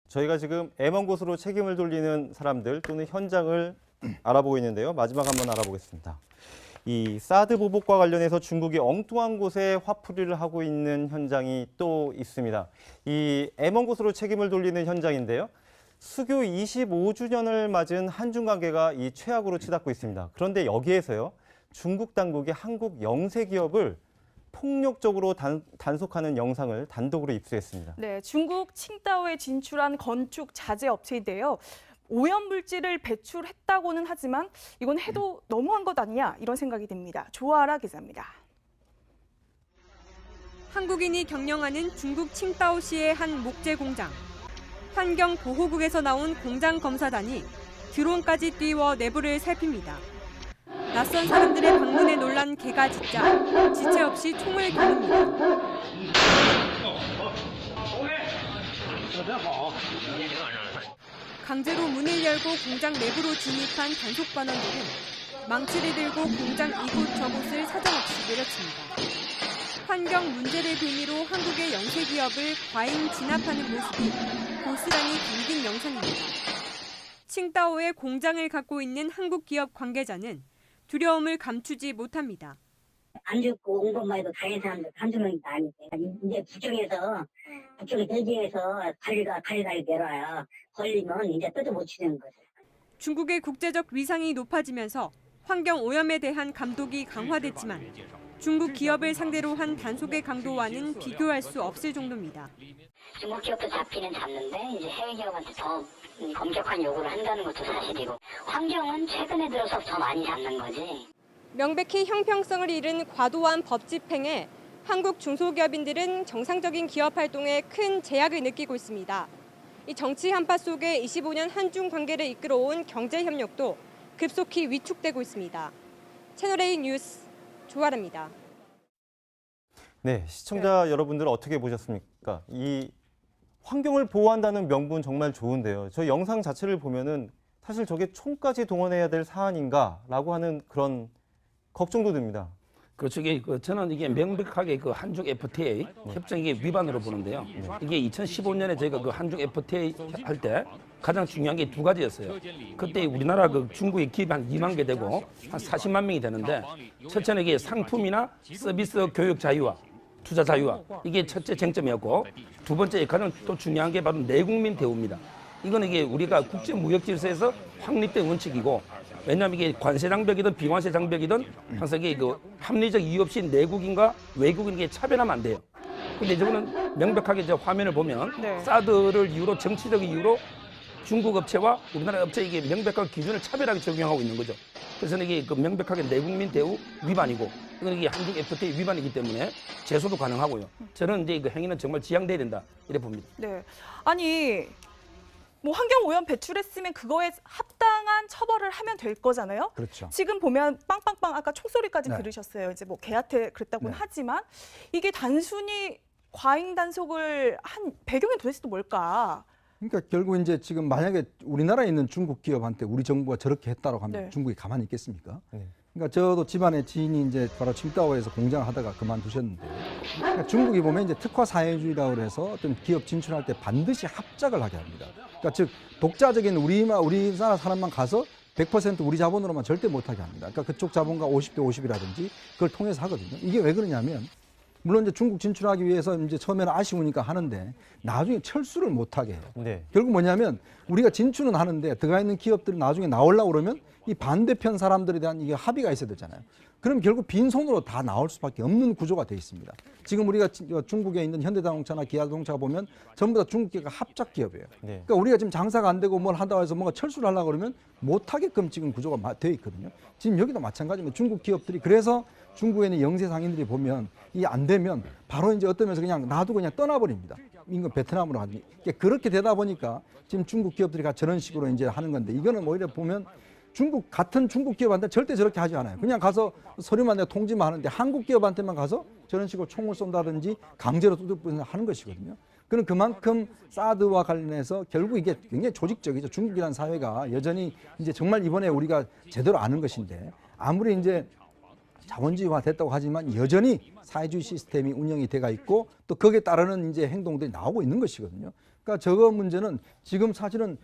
저희가 지금 먼 곳으로 책임을 돌리는 사람들 또는 현장을 알아보고 있는데요. 마지막 한번 알아보겠습니다. 이 사드 보복과 관련해서 중국이 엉뚱한 곳에 화풀이를 하고 있는 현장이 또 있습니다. 이 먼 곳으로 책임을 돌리는 현장인데요. 수교 25주년을 맞은 한중 관계가 이 최악으로 치닫고 있습니다. 그런데 여기에서요, 중국 당국이 한국 영세 기업을 폭력적으로 단속하는 영상을 단독으로 입수했습니다. 네, 중국 칭다오에 진출한 건축 자재 업체인데요. 오염물질을 배출했다고는 하지만 이건 해도 너무한 것 아니냐 이런 생각이 듭니다. 조아라 기자입니다. 한국인이 경영하는 중국 칭다오시의 한 목재 공장. 환경보호국에서 나온 공장 검사단이 드론까지 띄워 내부를 살핍니다. 낯선 사람들의 방문에 놀란 개가 짖자 지체 없이 총을 겨눕니다. 강제로 문을 열고 공장 내부로 진입한 단속반원들은 망치를 들고 공장 이곳저곳을 사정없이 내려칩니다. 환경 문제를 빌미로 한국의 영세 기업을 과잉 진압하는 모습이 고스란히 담긴 영상입니다. 칭다오에 공장을 갖고 있는 한국 기업 관계자는 두려움을 감추지 못합니다. 안 죽고 온 것만 해도 다행인 사람들 한두 명이 아닌데 이제 북쪽에 대지에서 관리가 내려와요. 걸리면 이제 뜯어 못 치는 거죠. 중국의 국제적 위상이 높아지면서 환경 오염에 대한 감독이 강화됐지만 중국 기업을 상대로 한 단속의 강도와는 비교할 수 없을 정도입니다. 중국 기업도 잡기는 잡는데 이제 해외 기업한테 더 엄격한 요구를 한다는 것도 사실이고 환경은 최근에 들어서 더 많이 잡는 거지. 명백히 형평성을 잃은 과도한 법 집행에 한국 중소기업인들은 정상적인 기업 활동에 큰 제약을 느끼고 있습니다. 이 정치 한파 속에 25년 한중 관계를 이끌어온 경제 협력도 급속히 위축되고 있습니다. 채널A 뉴스 조아라입니다. 네, 시청자 여러분들 어떻게 보셨습니까? 이 환경을 보호한다는 명분 정말 좋은데요. 저 영상 자체를 보면은 사실 저게 총까지 동원해야 될 사안인가라고 하는 그런 걱정도 듭니다. 그렇죠. 저는 이게 명백하게 한중 FTA 협정이 위반으로 보는데요. 이게 2015년에 저희가 한중 FTA 할 때 가장 중요한 게 두 가지였어요. 그때 우리나라 중국의 기업이 한 2만 개 되고 한 40만 명이 되는데, 첫째는 이게 상품이나 서비스 교육 자유화, 투자 자유화, 이게 첫째 쟁점이었고, 두 번째 가장 또 중요한 게 바로 내국민 대우입니다. 이거는 이게 우리가 국제무역질서에서 확립된 원칙이고, 왜냐하면 이게 관세 장벽이든 비관세 장벽이든 항상 이게 합리적 이유 없이 내국인과 외국인에게 차별하면 안 돼요. 근데 저거는 명백하게 저 화면을 보면 사드를 이유로 정치적 이유로 중국 업체와 우리나라 업체 이게 명백한 기준을 차별하게 적용하고 있는 거죠. 그래서 이게 명백하게 내국민 대우 위반이고, 이건 이게 한중 FTA 위반이기 때문에 제소도 가능하고요. 저는 이제 그 행위는 정말 지양돼야 된다 이래 봅니다. 네, 아니. 환경 오염 배출했으면 그거에 합당한 처벌을 하면 될 거잖아요. 그렇죠. 지금 보면 빵빵빵 아까 총소리까지 네. 들으셨어요. 이제 개한테 그랬다고는 네. 하지만 이게 단순히 과잉 단속을 한 배경이 도대체 또 뭘까? 그러니까 결국 이제 지금 만약에 우리나라에 있는 중국 기업한테 우리 정부가 저렇게 했다고 하면 네. 중국이 가만히 있겠습니까? 네. 그러니까 저도 집안에 지인이 이제 바로 칭다오에서 공장을 하다가 그만두셨는데, 그러니까 중국이 보면 이제 특화 사회주의라고 해서 어떤 기업 진출할 때 반드시 합작을 하게 합니다. 그러니까 즉 독자적인 우리나라 사람만 가서 100% 우리 자본으로만 절대 못하게 합니다. 그러니까 그쪽 자본과 50대 50이라든지 그걸 통해서 하거든요. 이게 왜 그러냐면, 물론 이제 중국 진출하기 위해서 이제 처음에는 아쉬우니까 하는데 나중에 철수를 못하게 해요. 네. 결국 뭐냐면 우리가 진출은 하는데 들어가 있는 기업들이 나중에 나오려고 그러면 이 반대편 사람들에 대한 이게 합의가 있어야 되잖아요. 그럼 결국 빈손으로 다 나올 수밖에 없는 구조가 돼 있습니다. 지금 우리가 중국에 있는 현대자동차나 기아자동차가 보면 전부 다 중국 기업가 합작 기업이에요. 네. 그러니까 우리가 지금 장사가 안 되고 뭘 한다고 해서 뭔가 철수를 하려고 그러면 못하게끔 지금 구조가 돼 있거든요. 지금 여기도 마찬가지입니다. 중국 기업들이 그래서 중국에 있는 영세 상인들이 보면 이 안 되면 바로 이제 어떤 면에서 그냥 놔두고 그냥 떠나버립니다. 인근 베트남으로 가니. 그렇게 되다 보니까 지금 중국 기업들이 저런 식으로 이제 하는 건데, 이거는 오히려 보면 같은 중국 기업한테 절대 저렇게 하지 않아요. 그냥 가서 서류만 내가 통지만 하는데 한국 기업한테만 가서 저런 식으로 총을 쏜다든지 강제로 뚜둑부는 하는 것이거든요. 그럼 그만큼 사드와 관련해서 결국 이게 굉장히 조직적이죠. 중국이라는 사회가 여전히 이제 정말 이번에 우리가 제대로 아는 것인데, 아무리 이제 자본주의화 됐다고 하지만 여전히 사회주의 시스템이 운영이 돼가 있고 또 거기에 따르는 이제 행동들이 나오고 있는 것이거든요. 그러니까 저거 문제는 지금 사실은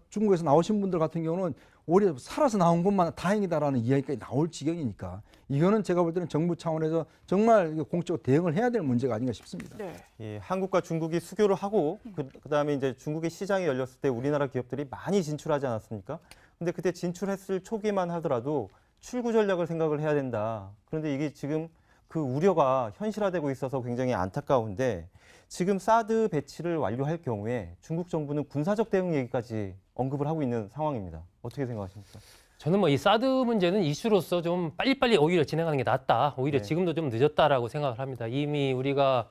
중국에서 나오신 분들 같은 경우는 오히려 살아서 나온 것만 다행이다라는 이야기까지 나올 지경이니까 이거는 제가 볼 때는 정부 차원에서 정말 공적으로 대응을 해야 될 문제가 아닌가 싶습니다. 네. 예, 한국과 중국이 수교를 하고 그다음에 이제 중국의 시장이 열렸을 때 우리나라 기업들이 많이 진출하지 않았습니까? 근데 그때 진출했을 초기만 하더라도 출구 전략을 생각을 해야 된다. 그런데 이게 지금 그 우려가 현실화되고 있어서 굉장히 안타까운데 지금 사드 배치를 완료할 경우에 중국 정부는 군사적 대응 얘기까지 언급을 하고 있는 상황입니다. 어떻게 생각하십니까? 저는 뭐 이 사드 문제는 이슈로서 좀 빨리빨리 오히려 진행하는 게 낫다. 오히려 네. 지금도 좀 늦었다라고 생각을 합니다. 이미 우리가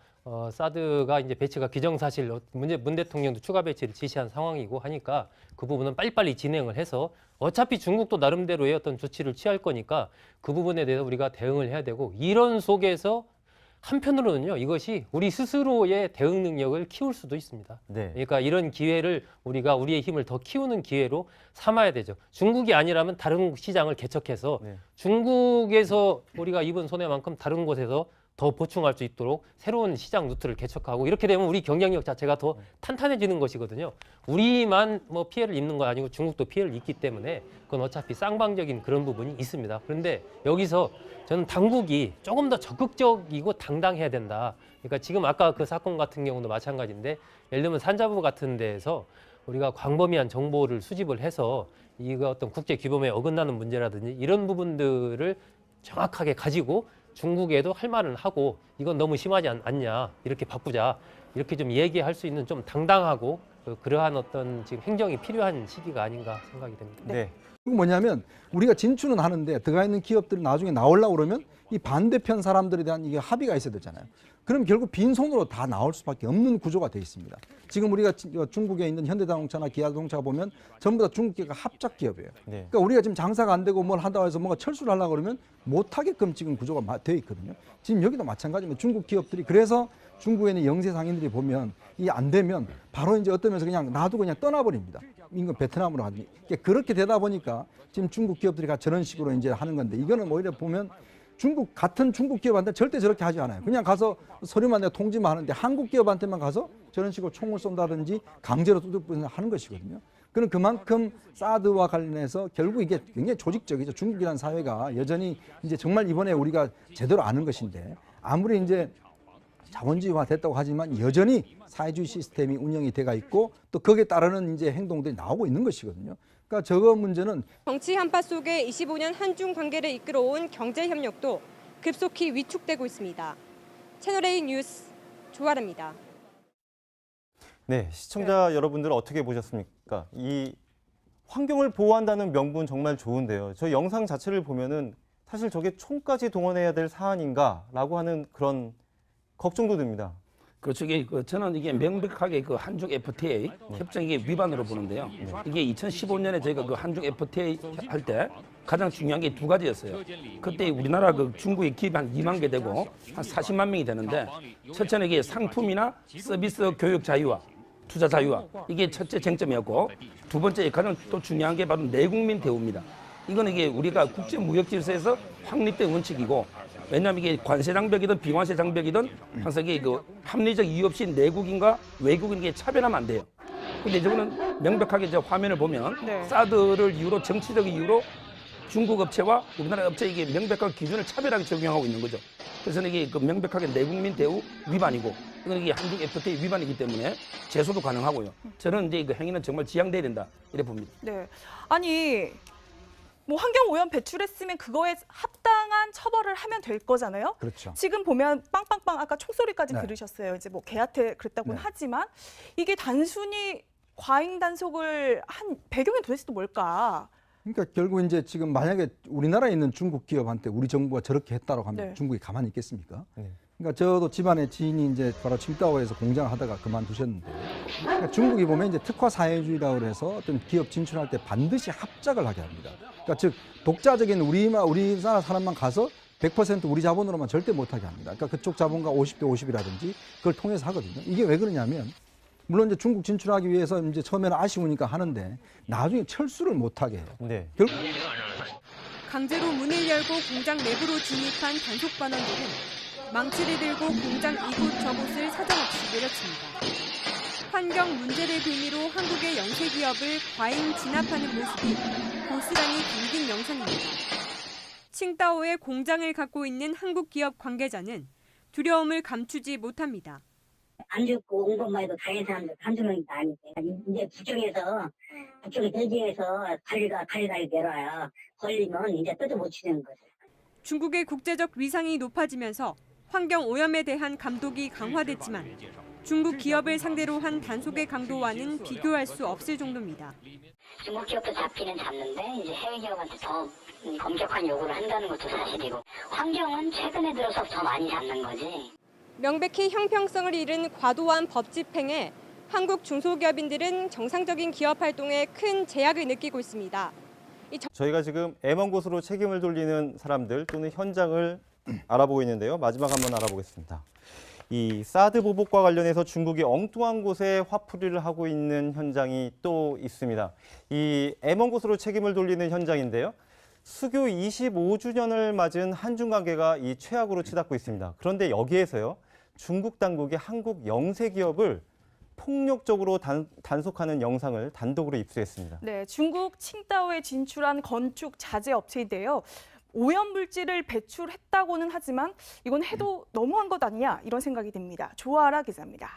사드가 이제 배치가 기정사실 문 대통령도 추가 배치를 지시한 상황이고 하니까 그 부분은 빨리빨리 진행을 해서 어차피 중국도 나름대로의 어떤 조치를 취할 거니까 그 부분에 대해서 우리가 대응을 해야 되고 이런 속에서 한편으로는요 이것이 우리 스스로의 대응 능력을 키울 수도 있습니다. 네. 그러니까 이런 기회를 우리가 우리의 힘을 더 키우는 기회로 삼아야 되죠. 중국이 아니라면 다른 시장을 개척해서 네. 중국에서 우리가 입은 손해만큼 다른 곳에서 더 보충할 수 있도록 새로운 시장 루트를 개척하고 이렇게 되면 우리 경쟁력 자체가 더 탄탄해지는 것이거든요. 우리만 뭐 피해를 입는 거 아니고 중국도 피해를 입기 때문에 그건 어차피 쌍방적인 그런 부분이 있습니다. 그런데 여기서 저는 당국이 조금 더 적극적이고 당당해야 된다. 그러니까 지금 아까 그 사건 같은 경우도 마찬가지인데 예를 들면 산자부 같은 데에서 우리가 광범위한 정보를 수집을 해서 이거 어떤 국제 규범에 어긋나는 문제라든지 이런 부분들을 정확하게 가지고 중국에도 할 말은 하고 이건 너무 심하지 않냐 이렇게 바꾸자 이렇게 좀 얘기할 수 있는 좀 당당하고 그러한 어떤 지금 행정이 필요한 시기가 아닌가 생각이 됩니다. 네. 그건 뭐냐면 우리가 진출은 하는데 들어가 있는 기업들이 나중에 나오려고 그러면 이 반대편 사람들에 대한 이게 합의가 있어야 되잖아요. 그럼 결국 빈손으로 다 나올 수밖에 없는 구조가 돼 있습니다. 지금 우리가 중국에 있는 현대자동차나 기아자동차 보면 전부 다 중국 기업가 합작 기업이에요. 네. 그러니까 우리가 지금 장사가 안 되고 뭘 한다고 해서 뭔가 철수를 하려고 그러면 못하게끔 지금 구조가 돼 있거든요. 지금 여기도 마찬가지입니다. 중국 기업들이 그래서 중국에 있는 영세 상인들이 보면 이 안 되면 바로 이제 어떤 면에서 그냥 놔두고 그냥 떠나버립니다. 인근 베트남으로 가니 그렇게 되다 보니까 지금 중국 기업들이 저런 식으로 이제 하는 건데 이거는 오히려 보면 같은 중국 기업한테 절대 저렇게 하지 않아요. 그냥 가서 서류만 내가 통지만 하는데 한국 기업한테만 가서 저런 식으로 총을 쏜다든지 강제로 뚜들부리는 하는 것이거든요. 그럼 그만큼 사드와 관련해서 결국 이게 굉장히 조직적이죠. 중국이라는 사회가 여전히 이제 정말 이번에 우리가 제대로 아는 것인데 아무리 이제 자본주의화 됐다고 하지만 여전히 사회주의 시스템이 운영이 돼가 있고 또 거기에 따르는 이제 행동들이 나오고 있는 것이거든요. 그러니까 저거 문제는 정치 한파 속에 25년 한중 관계를 이끌어온 경제 협력도 급속히 위축되고 있습니다. 채널A 뉴스 조아라입니다. 네, 시청자 여러분들 어떻게 보셨습니까? 이 환경을 보호한다는 명분 정말 좋은데요. 저 영상 자체를 보면은 사실 저게 총까지 동원해야 될 사안인가라고 하는 그런 걱정도 듭니다. 그렇죠. 저는 이게 명백하게 그 한중 FTA 협정의 위반으로 보는데요. 이게 2015년에 저희가 그 한중 FTA 할 때 가장 중요한 게 두 가지였어요. 그때 우리나라 그 중국의 기업이 한 2만 개 되고 한 40만 명이 되는데 첫째는 이게 상품이나 서비스 교육 자유화, 투자 자유화 이게 첫째 쟁점이었고 두 번째 가장 또 중요한 게 바로 내국민 대우입니다. 이거는 이게 우리가 국제 무역 질서에서 확립된 원칙이고 왜냐하면 이게 관세 장벽이든 비관세 장벽이든 항상 이게 그 합리적 이유 없이 내국인과 외국인에게 차별하면 안 돼요. 근데 저거는 명백하게 저 화면을 보면 네. 사드를 이유로 정치적 이유로 중국 업체와 우리나라 업체 이게 명백한 기준을 차별하게 적용하고 있는 거죠. 그래서 이게 그 명백하게 내국민 대우 위반이고 이건 이게 한중 FTA 위반이기 때문에 제소도 가능하고요. 저는 이제 그 행위는 정말 지양돼야 된다 이래 봅니다. 네. 아니 뭐 환경 오염 배출했으면 그거에 합당한 처벌을 하면 될 거잖아요. 그렇죠. 지금 보면 빵빵빵 아까 총소리까지 네. 들으셨어요. 이제 뭐 개한테 그랬다고는 네. 하지만 이게 단순히 과잉 단속을 한 배경이 도대체 또 뭘까? 그러니까 결국 이제 지금 만약에 우리나라에 있는 중국 기업한테 우리 정부가 저렇게 했다고 하면 네. 중국이 가만히 있겠습니까? 네. 그러니까 저도 집안에 지인이 이제 바로 칭다오에서 공장을 하다가 그만두셨는데 그러니까 중국이 보면 이제 특화 사회주의라고 해서 어떤 기업 진출할 때 반드시 합작을 하게 합니다. 그러니까 즉 독자적인 우리나라 사람만 가서 100% 우리 자본으로만 절대 못하게 합니다. 그러니까 그쪽 자본과 50대 50이라든지 그걸 통해서 하거든요. 이게 왜 그러냐면 물론 이제 중국 진출하기 위해서 이제 처음에는 아쉬우니까 하는데 나중에 철수를 못하게 해요. 네. 결국 강제로 문을 열고 공장 내부로 진입한 단속 반원들은 망치를 들고 공장 이곳 저곳을 사정없이 내려칩니다. 환경 문제를 빌미로 한국의 영세 기업을 과잉 진압하는 모습이 고스란히 담긴 영상입니다. 칭다오에 공장을 갖고 있는 한국 기업 관계자는 두려움을 감추지 못합니다. 안 죽고 온 것만 해도 다행인 사람들 한두 명이 아니지. 이제 북쪽의 대지에서 관리가 내려와요. 걸리면 이제 뜯어 못 치는 거죠. 중국의 국제적 위상이 높아지면서 환경 오염에 대한 감독이 강화됐지만 중국 기업을 상대로 한 단속의 강도와는 비교할 수 없을 정도입니다. 중국 기업도 잡기는 잡는데 이제 해외 기업한테 더 엄격한 요구를 한다는 것도 사실이고 환경은 최근에 들어서 더 많이 잡는 거지. 명백히 형평성을 잃은 과도한 법 집행에 한국 중소기업인들은 정상적인 기업 활동에 큰 제약을 느끼고 있습니다. 저희가 지금 애먼 곳으로 책임을 돌리는 사람들 또는 현장을 알아보고 있는데요. 마지막 한번 알아보겠습니다. 이 사드 보복과 관련해서 중국이 엉뚱한 곳에 화풀이를 하고 있는 현장이 또 있습니다. 이 애먼 곳으로 책임을 돌리는 현장인데요. 수교 25주년을 맞은 한중 관계가 이 최악으로 치닫고 있습니다. 그런데 여기에서요, 중국 당국이 한국 영세 기업을 폭력적으로 단속하는 영상을 단독으로 입수했습니다. 네, 중국 칭다오에 진출한 건축 자재 업체인데요. 오염물질을 배출했다고는 하지만 이건 해도 너무한 것 아니냐 이런 생각이 듭니다. 조아라 기자입니다.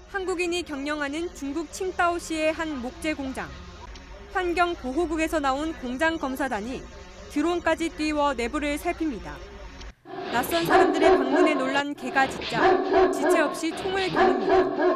한국인이 경영하는 중국 칭다오시의 한 목재 공장. 환경보호국에서 나온 공장 검사단이 드론까지 띄워 내부를 살핍니다. 낯선 사람들의 방문에 놀란 개가 짖자 지체 없이 총을 겨눕니다.